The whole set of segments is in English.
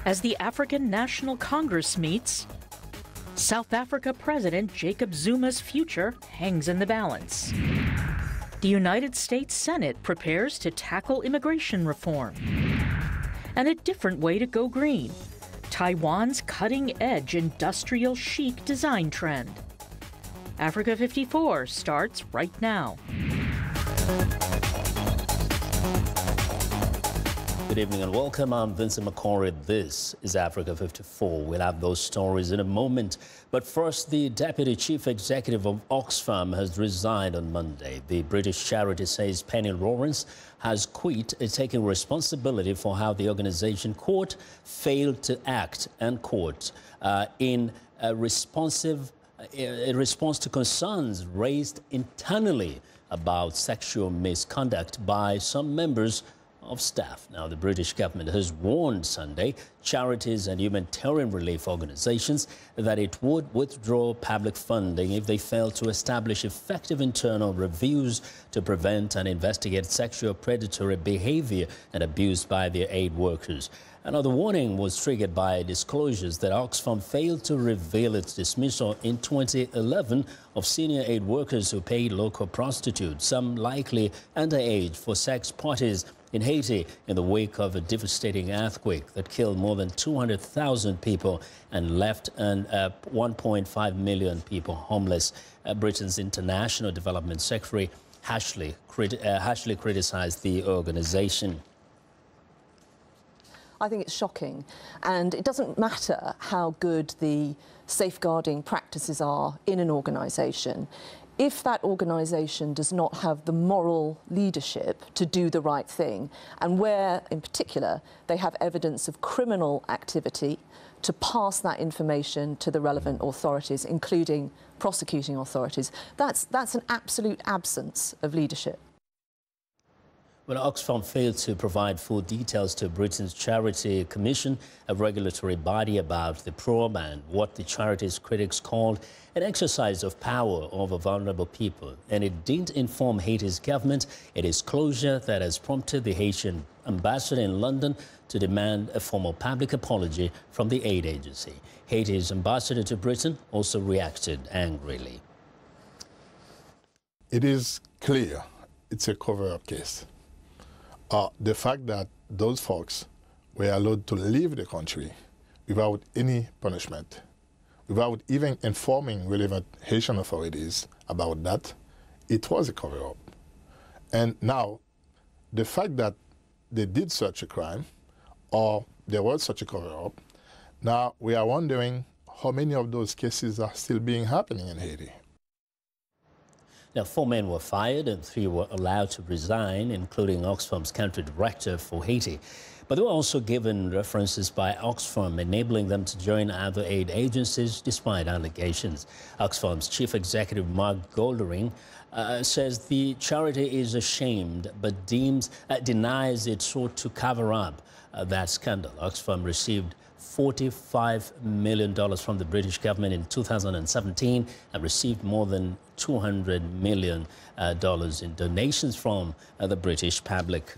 As the African National Congress meets, South Africa President Jacob Zuma's future hangs in the balance. The United States Senate prepares to tackle immigration reform. And a different way to go green, Taiwan's cutting-edge industrial chic design trend. Africa 54 starts right now. Good evening and welcome. I'm Vincent McCory. This is Africa 54. We'll have those stories in a moment. But first, the Deputy Chief Executive of Oxfam has resigned on Monday. The British charity says Penny Lawrence has quit, taking responsibility for how the organization, quote, failed to act, end quote, in response to concerns raised internally about sexual misconduct by some members of staff. Now, the British government has warned Sunday charities and humanitarian relief organizations that it would withdraw public funding if they fail to establish effective internal reviews to prevent and investigate sexual predatory behavior and abuse by their aid workers. Another warning was triggered by disclosures that Oxfam failed to reveal its dismissal in 2011 of senior aid workers who paid local prostitutes, some likely underage, for sex parties in Haiti in the wake of a devastating earthquake that killed more than 200,000 people and left 1.5 million people homeless. Britain's International Development Secretary harshly criticized the organization. I think it's shocking, and it doesn't matter how good the safeguarding practices are in an organisation. If that organisation does not have the moral leadership to do the right thing, and where, in particular, they have evidence of criminal activity, to pass that information to the relevant authorities, including prosecuting authorities, that's an absolute absence of leadership. Well, Oxfam failed to provide full details to Britain's Charity Commission, a regulatory body, about the probe and what the charity's critics called an exercise of power over vulnerable people. And it didn't inform Haiti's government, a disclosure that has prompted the Haitian ambassador in London to demand a formal public apology from the aid agency. Haiti's ambassador to Britain also reacted angrily. It is clear it's a cover-up case. The fact that those folks were allowed to leave the country without any punishment, without even informing relevant Haitian authorities about that, it was a cover-up. And now, the fact that they did such a crime, or there was such a cover-up, now we are wondering how many of those cases are still happening in Haiti. Now, 4 men were fired and 3 were allowed to resign, including Oxfam's country director for Haiti. But they were also given references by Oxfam, enabling them to join other aid agencies despite allegations. Oxfam's chief executive, Mark Goldering, says the charity is ashamed but denies it sought to cover up that scandal. Oxfam received $45 million from the British government in 2017 and received more than $200 million in donations from the British public.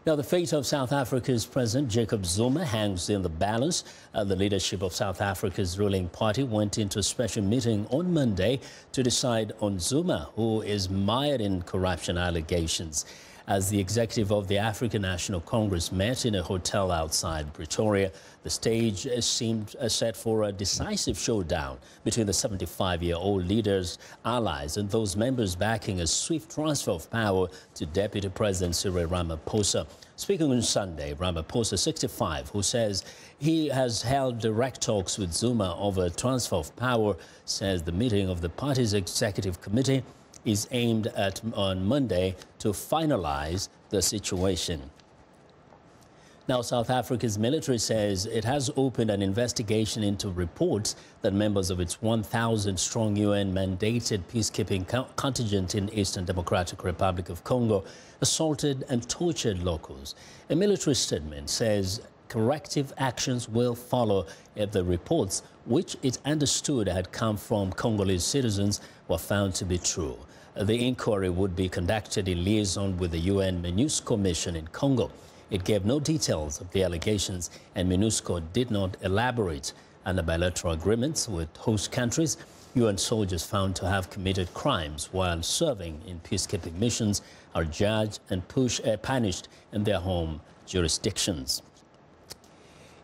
Now, the fate of South Africa's President Jacob Zuma hangs in the balance. The leadership of South Africa's ruling party went into a special meeting on Monday to decide on Zuma, who is mired in corruption allegations. As the executive of the African National Congress met in a hotel outside Pretoria, the stage seemed set for a decisive showdown between the 75-year-old leader's allies and those members backing a swift transfer of power to Deputy President Cyril Ramaphosa. Speaking on Sunday, Ramaphosa, 65, who says he has held direct talks with Zuma over transfer of power, says the meeting of the party's executive committee is aimed at on Monday to finalize the situation. Now, South Africa's military says it has opened an investigation into reports that members of its 1,000-strong UN-mandated peacekeeping contingent in Eastern Democratic Republic of Congo assaulted and tortured locals. A military statement says corrective actions will follow if the reports, which it understood had come from Congolese citizens, were found to be true. The inquiry would be conducted in liaison with the UN MONUSCO mission in Congo. It gave no details of the allegations, and MINUSCO did not elaborate. Under bilateral agreements with host countries, UN soldiers found to have committed crimes while serving in peacekeeping missions are judged and punished in their home jurisdictions.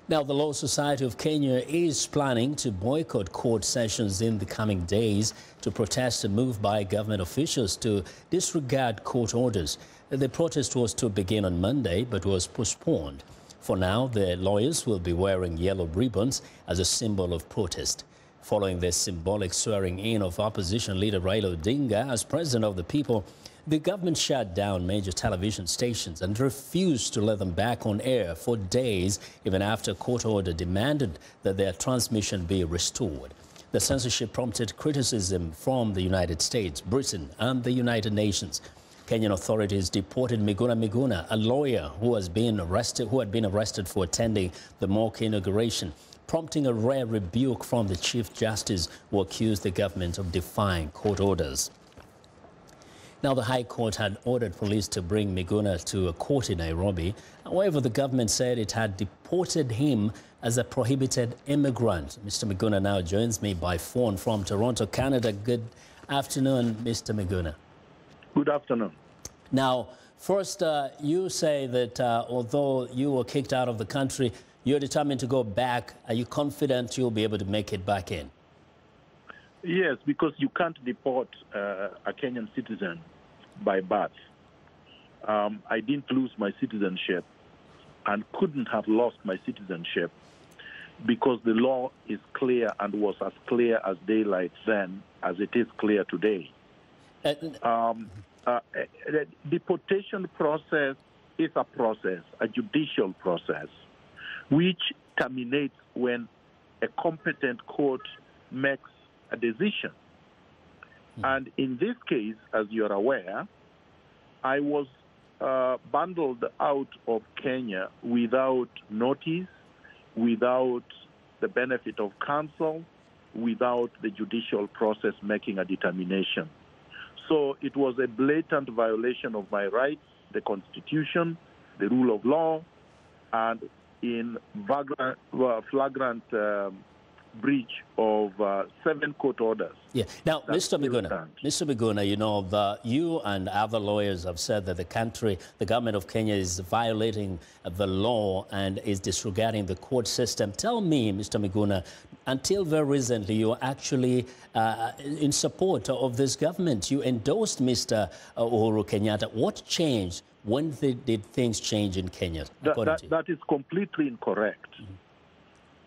Now, the Law Society of Kenya is planning to boycott court sessions in the coming days to protest a move by government officials to disregard court orders. The protest was to begin on Monday but was postponed. For now, the lawyers will be wearing yellow ribbons as a symbol of protest. Following the symbolic swearing-in of opposition leader Raila Odinga as president of the people, the government shut down major television stations and refused to let them back on air for days, even after a court order demanded that their transmission be restored. The censorship prompted criticism from the United States, Britain, and the United Nations. Kenyan authorities deported Miguna Miguna, a lawyer who had been arrested for attending the mock inauguration, prompting a rare rebuke from the Chief Justice, who accused the government of defying court orders. Now, the High Court had ordered police to bring Miguna to a court in Nairobi. However, the government said it had deported him as a prohibited immigrant. Mr. Miguna now joins me by phone from Toronto, Canada. Good afternoon, Mr. Miguna. Good afternoon. Now, first, you say that although you were kicked out of the country, you're determined to go back. Are you confident you'll be able to make it back in? Yes, because you can't deport a Kenyan citizen by birth. I didn't lose my citizenship and couldn't have lost my citizenship because the law is clear and was as clear as daylight then as it is clear today. The deportation process is a process, a judicial process, which terminates when a competent court makes a decision. And in this case, as you're aware, I was bundled out of Kenya without notice, without the benefit of counsel, without the judicial process making a determination. So it was a blatant violation of my rights, the Constitution, the rule of law, and in flagrant breach of 7 court orders. Yeah. Now, Mr. Miguna, you know, you and other lawyers have said that the government of Kenya is violating the law and is disregarding the court system. Tell me, Mr. Miguna, until very recently, you were actually in support of this government. You endorsed Mr. Uhuru Kenyatta. What changed? When did things change in Kenya? That is completely incorrect. Mm-hmm.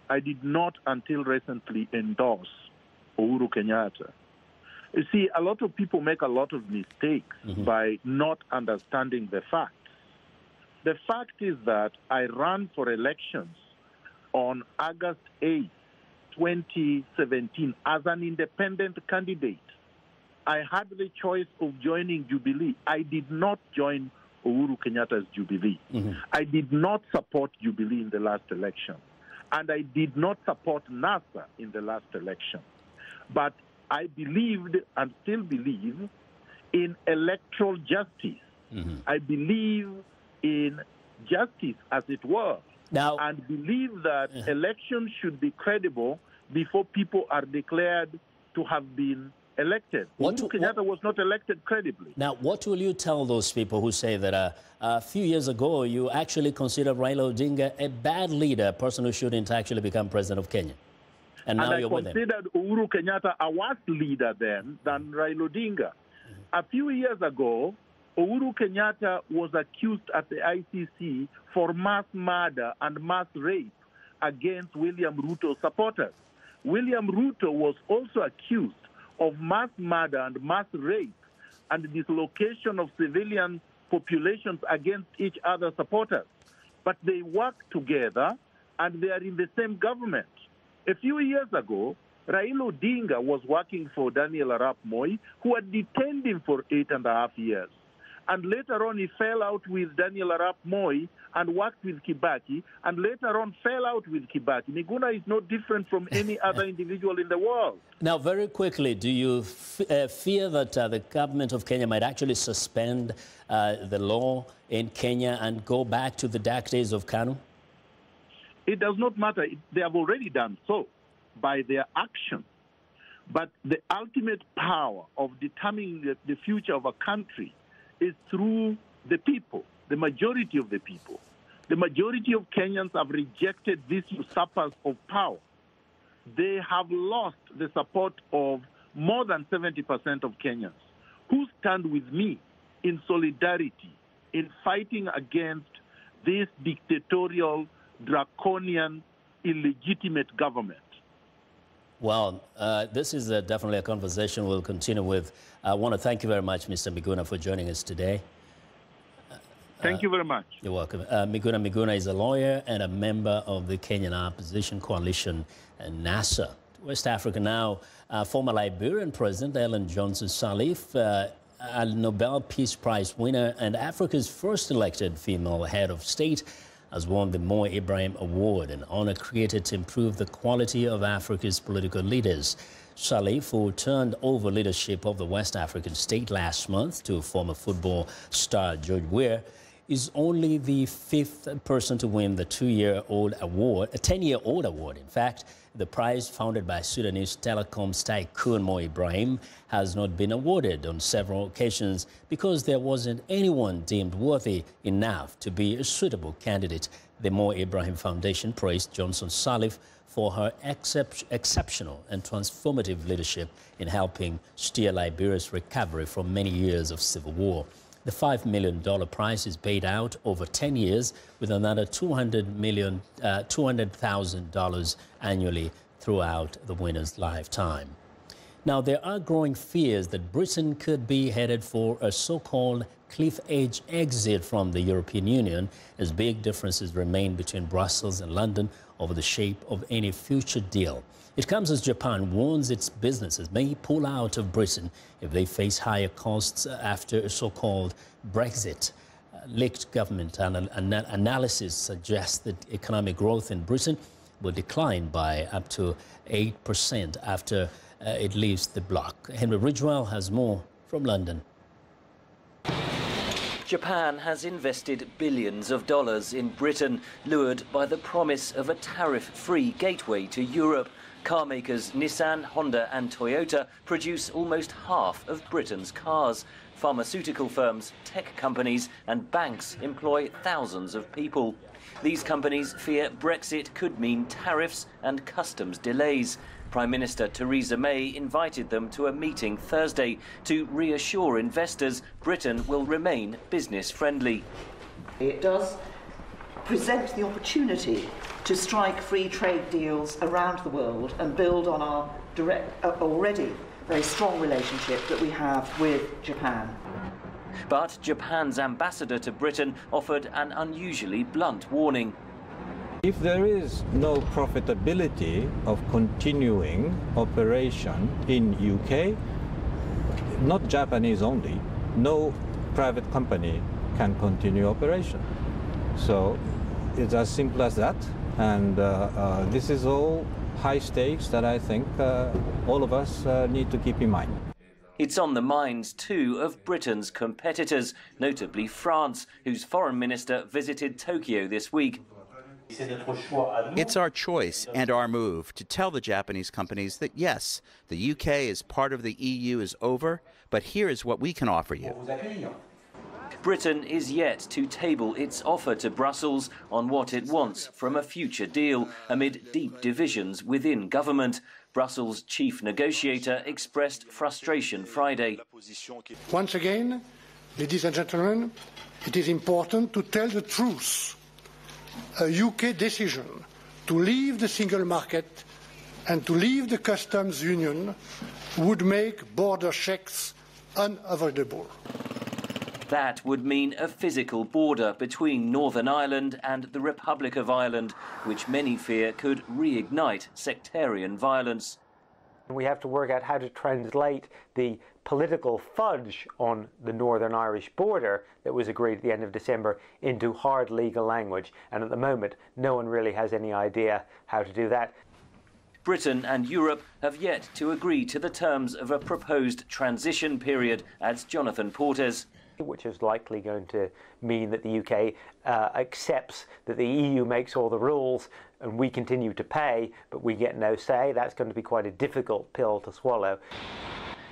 I did not until recently endorse Uhuru Kenyatta. You see, a lot of people make a lot of mistakes by not understanding the facts. The fact is that I ran for elections on August 8, 2017 as an independent candidate. I had the choice of joining Jubilee. I did not join Uhuru Kenyatta's Jubilee. I did not support Jubilee in the last election. And I did not support NASA in the last election. But I believed and still believe in electoral justice. I believe in justice, as it were, now, and believe that elections should be credible before people are declared to have been elected. Uhuru Kenyatta was not elected credibly. Now, what will you tell those people who say that a few years ago you actually considered Raila Odinga a bad leader, a person who shouldn't actually become president of Kenya? And now you're with him. I considered Uhuru Kenyatta a worse leader then than Raila Odinga. A few years ago, Uhuru Kenyatta was accused at the ICC for mass murder and mass rape against William Ruto's supporters. William Ruto was also accused of mass murder and mass rape and dislocation of civilian populations against each other's supporters. But they work together and they are in the same government. A few years ago, Raila Odinga was working for Daniel Arap Moi, who had detained him for 8.5 years. and later on he fell out with Daniel Arap Moi and worked with Kibaki, and later on fell out with Kibaki. Miguna is no different from any other individual in the world. Now, very quickly, do you fear that the government of Kenya might actually suspend the law in Kenya and go back to the dark days of KANU? It does not matter. They have already done so by their action. But the ultimate power of determining the future of a country is through the people, the majority of the people. The majority of Kenyans have rejected these usurpers of power. They have lost the support of more than 70% of Kenyans who stand with me in solidarity in fighting against this dictatorial, draconian, illegitimate government. Well, this is definitely a conversation we'll continue with. I want to thank you very much, Mr. Miguna, for joining us today. Thank you very much. You're welcome. Miguna is a lawyer and a member of the Kenyan Opposition Coalition, NASA. West Africa now, former Liberian President Ellen Johnson Sirleaf, a Nobel Peace Prize winner and Africa's first elected female head of state, has won the Mo Ibrahim Award, an honor created to improve the quality of Africa's political leaders. Sirleaf, who turned over leadership of the West African state last month to former football star George Weah, is only the fifth person to win the 10-year-old award. In fact, the prize, founded by Sudanese telecoms tycoon Mo Ibrahim, has not been awarded on several occasions because there wasn't anyone deemed worthy enough to be a suitable candidate. The Mo Ibrahim Foundation praised Johnson Sirleaf for her exceptional and transformative leadership in helping steer Liberia's recovery from many years of civil war. The $5 million prize is paid out over 10 years with another $200,000 annually throughout the winner's lifetime. Now, there are growing fears that Britain could be headed for a so-called cliff edge exit from the European Union as big differences remain between Brussels and London over the shape of any future deal. It comes as Japan warns its businesses may pull out of Britain if they face higher costs after a so-called Brexit. Leaked government analysis suggests that economic growth in Britain will decline by up to 8% after it leaves the bloc. Henry Ridgewell has more from London. Japan has invested billions of dollars in Britain, lured by the promise of a tariff-free gateway to Europe. Car makers Nissan, Honda and Toyota produce almost half of Britain's cars. Pharmaceutical firms, tech companies and banks employ thousands of people. These companies fear Brexit could mean tariffs and customs delays. Prime Minister Theresa May invited them to a meeting Thursday to reassure investors Britain will remain business-friendly. It does present the opportunity to strike free trade deals around the world and build on our already very strong relationship that we have with Japan. But Japan's ambassador to Britain offered an unusually blunt warning. If there is no profitability of continuing operation in UK, not Japanese only, no private company can continue operation. So it's as simple as that. And this is all high stakes that I think all of us need to keep in mind. It's on the minds, too, of Britain's competitors, notably France, whose foreign minister visited Tokyo this week. It's our choice and our move to tell the Japanese companies that, yes, the UK as part of the EU is over, but here is what we can offer you. Britain is yet to table its offer to Brussels on what it wants from a future deal amid deep divisions within government. Brussels' chief negotiator expressed frustration Friday. Once again, ladies and gentlemen, it is important to tell the truth. A UK decision to leave the single market and to leave the customs union would make border checks unavoidable. That would mean a physical border between Northern Ireland and the Republic of Ireland, which many fear could reignite sectarian violence. We have to work out how to translate the political fudge on the Northern Irish border that was agreed at the end of December into hard legal language. And at the moment, no one really has any idea how to do that. Britain and Europe have yet to agree to the terms of a proposed transition period, adds Jonathan Portes. Which is likely going to mean that the UK accepts that the EU makes all the rules and we continue to pay, but we get no say. That's going to be quite a difficult pill to swallow.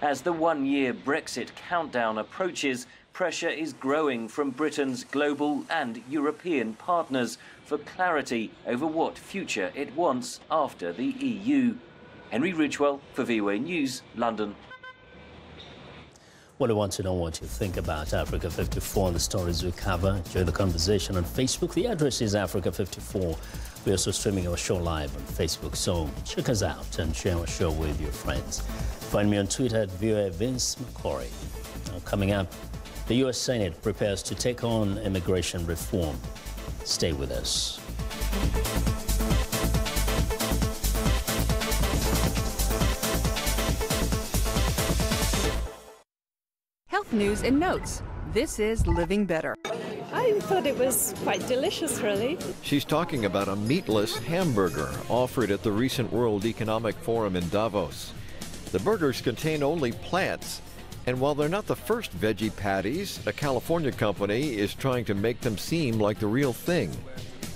As the one-year Brexit countdown approaches, pressure is growing from Britain's global and European partners for clarity over what future it wants after the EU. Henry Ridgewell for VOA News, London. Well, I want to know what you think about Africa 54 and the stories we cover. Join the conversation on Facebook. The address is Africa 54. We're also streaming our show live on Facebook, so check us out and share our show with your friends. Find me on Twitter at VOA Vince McCory. Now, coming up, the U.S. Senate prepares to take on immigration reform. Stay with us. Health news and notes. This is Living Better. I thought it was quite delicious, really. She's talking about a meatless hamburger offered at the recent World Economic Forum in Davos. The burgers contain only plants, and while they're not the first veggie patties, a California company is trying to make them seem like the real thing.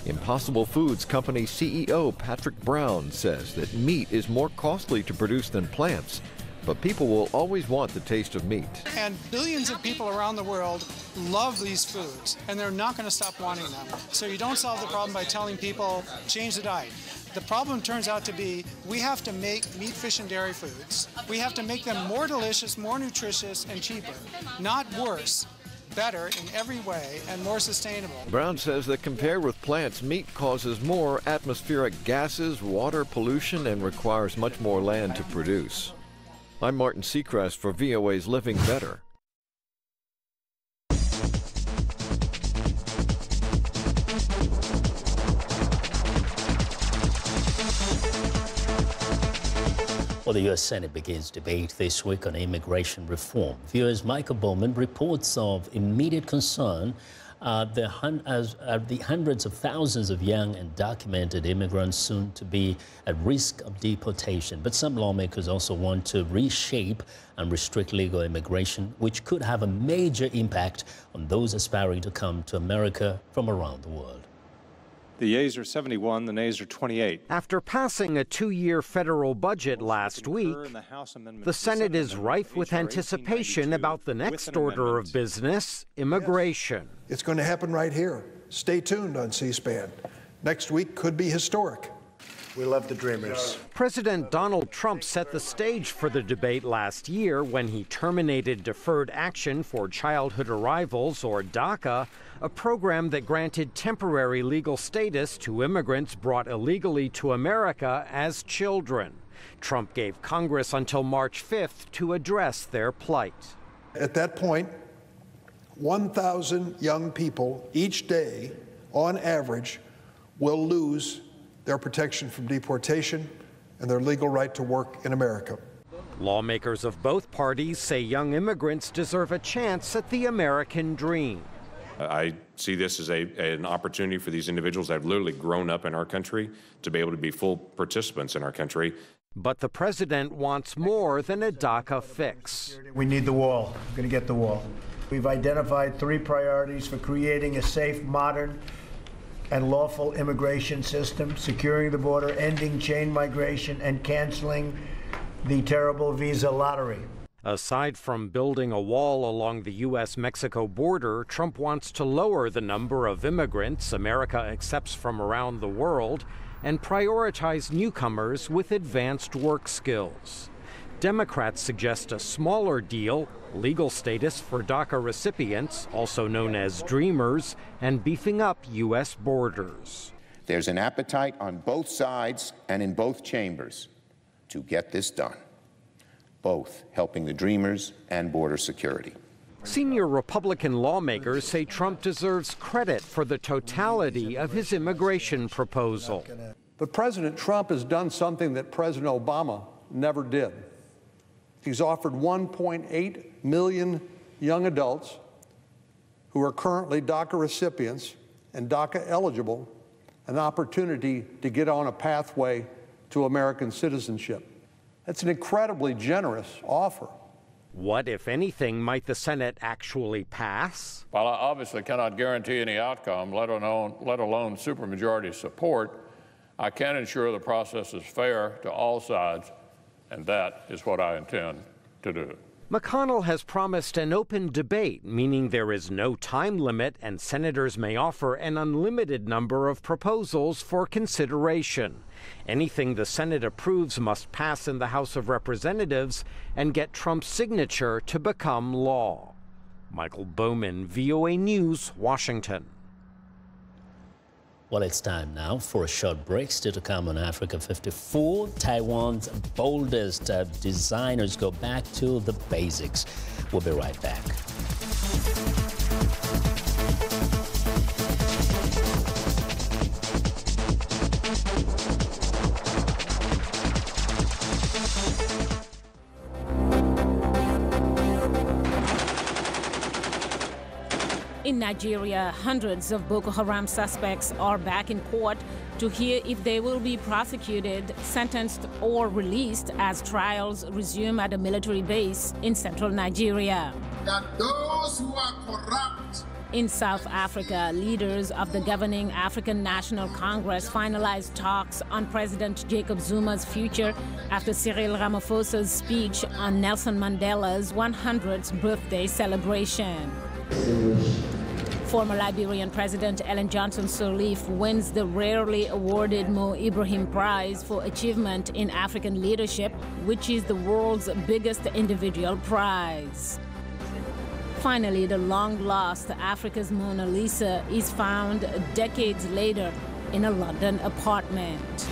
Impossible Foods company CEO Patrick Brown says that meat is more costly to produce than plants, but people will always want the taste of meat. And billions of people around the world love these foods, and they're not going to stop wanting them. So you don't solve the problem by telling people, change the diet. The problem turns out to be we have to make meat, fish, and dairy foods. We have to make them more delicious, more nutritious, and cheaper, not worse. Better in every way and more sustainable. Brown says that compared with plants, meat causes more atmospheric gases, water pollution, and requires much more land to produce. I'm Martin Seacrest for VOA's Living Better. Well, the U.S. Senate begins debate this week on immigration reform. VOA's Michael Bowman reports of immediate concern the hundreds of thousands of young and documented immigrants soon to be at risk of deportation. But some lawmakers also want to reshape and restrict legal immigration, which could have a major impact on those aspiring to come to America from around the world. The yeas are 71, the nays are 28. After passing a two-year federal budget last week, the Senate is rife with anticipation about the next order of business, immigration. It's going to happen right here. Stay tuned on C-SPAN. Next week could be historic. We love the dreamers. President Donald Trump set the stage for the debate last year when he terminated Deferred Action for Childhood Arrivals, or DACA, a program that granted temporary legal status to immigrants brought illegally to America as children. Trump gave Congress until March 5th to address their plight. At that point, 1,000 young people each day, on average, will lose their protection from deportation and their legal right to work in America. Lawmakers of both parties say young immigrants deserve a chance at the American dream. I see this as an opportunity for these individuals that have literally grown up in our country to be able to be full participants in our country. But the president wants more than a DACA fix. We need the wall. We're going to get the wall. We've identified 3 priorities for creating a safe, modern, and lawful immigration system: securing the border, ending chain migration, and canceling the terrible visa lottery. Aside from building a wall along the U.S.-Mexico border, Trump wants to lower the number of immigrants America accepts from around the world and prioritize newcomers with advanced work skills. Democrats suggest a smaller deal, legal status for DACA recipients, also known as Dreamers, and beefing up U.S. borders. There's an appetite on both sides and in both chambers to get this done, both helping the Dreamers and border security. Senior Republican lawmakers say Trump deserves credit for the totality of his immigration proposal. But President Trump has done something that President Obama never did. He's offered 1.8 million young adults who are currently DACA recipients and DACA eligible an opportunity to get on a pathway to American citizenship. That's an incredibly generous offer. What, if anything, might the Senate actually pass? While I obviously cannot guarantee any outcome, let alone supermajority support, I can ensure the process is fair to all sides, and that is what I intend to do. McConnell has promised an open debate, meaning there is no time limit and senators may offer an unlimited number of proposals for consideration. Anything the Senate approves must pass in the House of Representatives and get Trump's signature to become law. Michael Bowman, VOA News, Washington. Well, it's time now for a short break. Still to come on Africa 54. Taiwan's boldest designers go back to the basics. We'll be right back. In Nigeria, hundreds of Boko Haram suspects are back in court to hear if they will be prosecuted, sentenced, or released as trials resume at a military base in central Nigeria. That those who are corrupt. In South Africa, leaders of the governing African National Congress finalized talks on President Jacob Zuma's future after Cyril Ramaphosa's speech on Nelson Mandela's 100th birthday celebration. Former Liberian President Ellen Johnson Sirleaf wins the rarely awarded Mo Ibrahim Prize for Achievement in African Leadership, which is the world's biggest individual prize. Finally, the long-lost Africa's Mona Lisa is found decades later in a London apartment.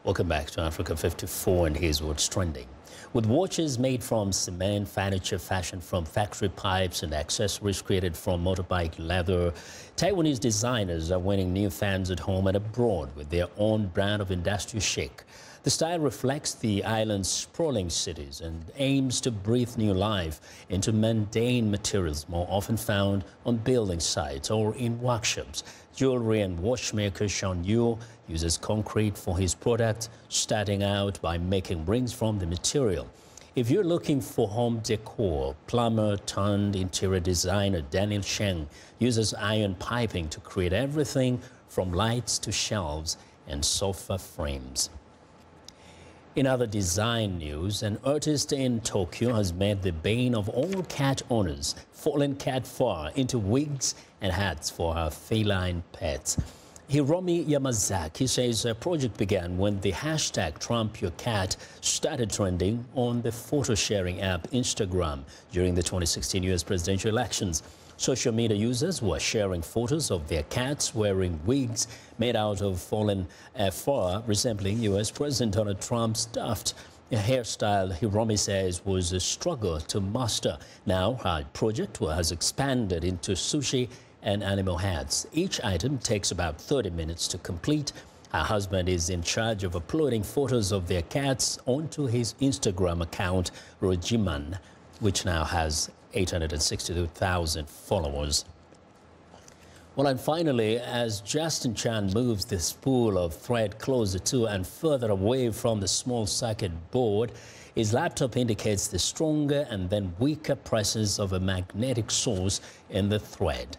Welcome back to Africa 54, and here's what's trending. With watches made from cement, furniture fashioned from factory pipes, and accessories created from motorbike leather, Taiwanese designers are winning new fans at home and abroad with their own brand of industrial chic. The style reflects the island's sprawling cities and aims to breathe new life into mundane materials more often found on building sites or in workshops. Jewelry and watchmaker Sean Yu uses concrete for his product, starting out by making rings from the material. If you're looking for home decor, plumber turned interior designer Daniel Sheng uses iron piping to create everything from lights to shelves and sofa frames. In other design news, an artist in Tokyo has made the bane of all cat owners, fallen cat fur into wigs and hats for her feline pets. Hiromi Yamazaki says the project began when the hashtag #TrumpYourCat started trending on the photo-sharing app Instagram during the 2016 U.S. presidential elections. Social media users were sharing photos of their cats wearing wigs made out of fallen fur resembling U.S. President Donald Trump's stuffed hairstyle. Hiromi says was a struggle to master. Now her project has expanded into sushi and animal hats. Each item takes about 30 minutes to complete. Her husband is in charge of uploading photos of their cats onto his Instagram account, Rojiman, which now has 862,000 followers. Well, and finally, as Justin Chan moves the spool of thread closer to and further away from the small circuit board, his laptop indicates the stronger and then weaker presence of a magnetic source in the thread.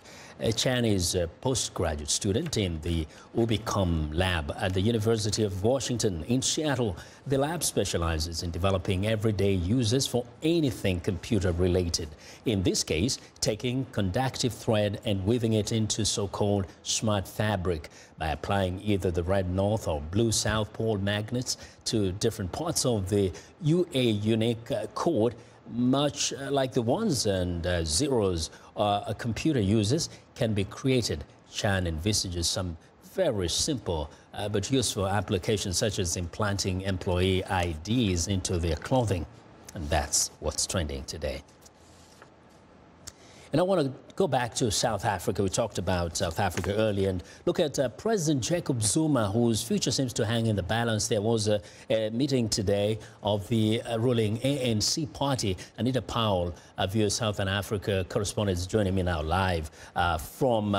Chan is a postgraduate student in the Ubicom lab at the University of Washington in Seattle. The lab specializes in developing everyday uses for anything computer-related. In this case, taking conductive thread and weaving it into so-called smart fabric by applying either the red north or blue south pole magnets to different parts of the UA unique cord, much like the ones and zeros a computer uses, can be created. Chan envisages some very simple but useful applications such as implanting employee IDs into their clothing. And that's what's trending today. And I want to go back to South Africa. We talked about South Africa earlier and look at President Jacob Zuma, whose future seems to hang in the balance. There was a meeting today of the ruling ANC party. Anita Powell, VOA Southern Africa correspondent, is joining me now live from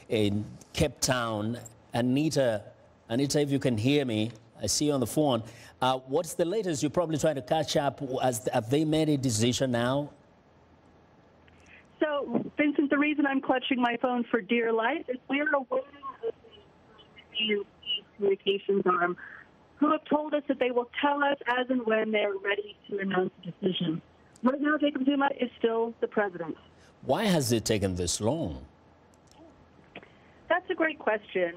in Cape Town. Anita, if you can hear me, I see you on the phone. What's the latest? You're probably trying to catch up. Have they made a decision now? So, Vincent, the reason I'm clutching my phone for dear life is we're awaiting the ANC communications arm, who have told us that they will tell us as and when they're ready to announce a decision. Right now, Jacob Zuma is still the president. Why has it taken this long? That's a great question.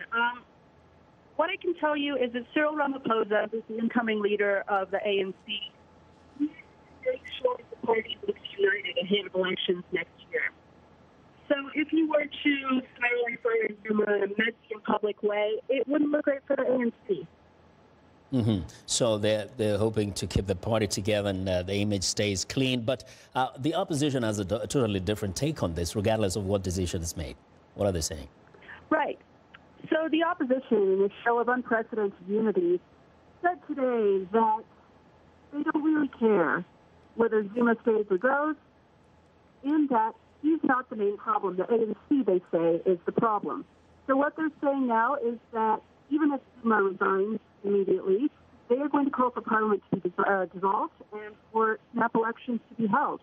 What I can tell you is that Cyril Ramaphosa, who's the incoming leader of the ANC, is very sure the party looks united ahead of elections next year. So if you were to silently fire Zuma in a messy and public way, it wouldn't look great for the ANC. So they're hoping to keep the party together and the image stays clean. But the opposition has a totally different take on this, regardless of what decision is made. What are they saying? Right. So the opposition, in a show of unprecedented unity, said today that they don't really care whether Zuma stays or goes, and that he's not the main problem. The ANC, they say, is the problem. So what they're saying now is that even if Zuma resigns immediately, they are going to call for Parliament to be dissolved and for snap elections to be held.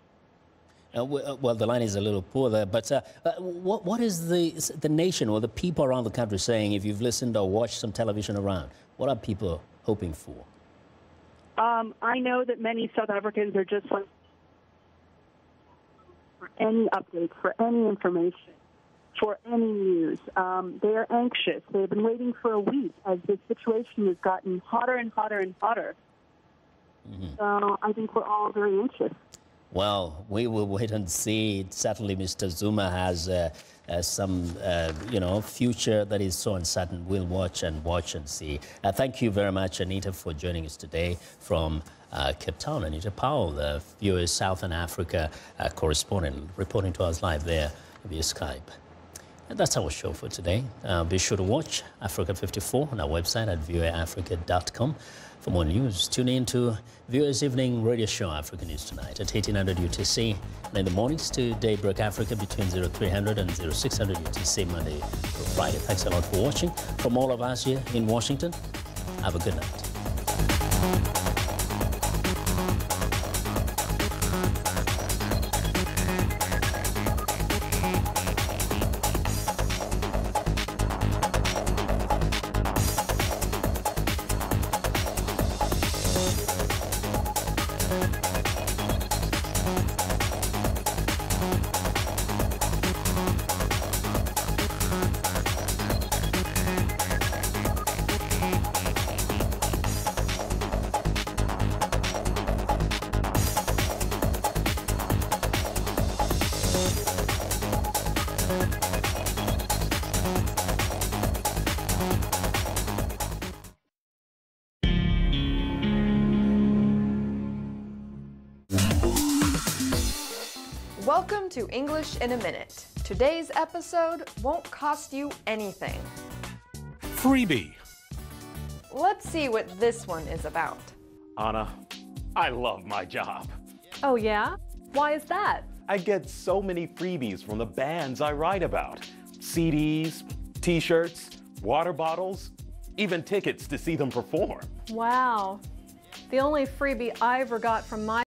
Well, the line is a little poor there, but what is the nation or the people around the country saying? If you've listened or watched some television around, what are people hoping for? I know that many South Africans are just like for any updates, for any information, for any news. They are anxious. They've been waiting for a week as the situation has gotten hotter and hotter and hotter. So I think we're all very anxious. Well, we will wait and see. Certainly, Mr. Zuma has some, future that is so uncertain. We'll watch and see. Thank you very much, Anita, for joining us today from Cape Town. Anita Powell, the VOA Southern Africa correspondent, reporting to us live there via Skype. And that's our show for today. Be sure to watch Africa 54 on our website at voaafrica.com. For more news, tune in to VOA's evening radio show, Africa News Tonight, at 1800 UTC, and in the mornings to Daybreak Africa between 0300 and 0600 UTC, Monday through Friday. Thanks a lot for watching. From all of us here in Washington, have a good night. Welcome to English in a Minute. Today's episode won't cost you anything. Freebie. Let's see what this one is about. Anna, I love my job. Oh yeah? Why is that? I get so many freebies from the bands I write about. CDs, t-shirts, water bottles, even tickets to see them perform. Wow. The only freebie I ever got from my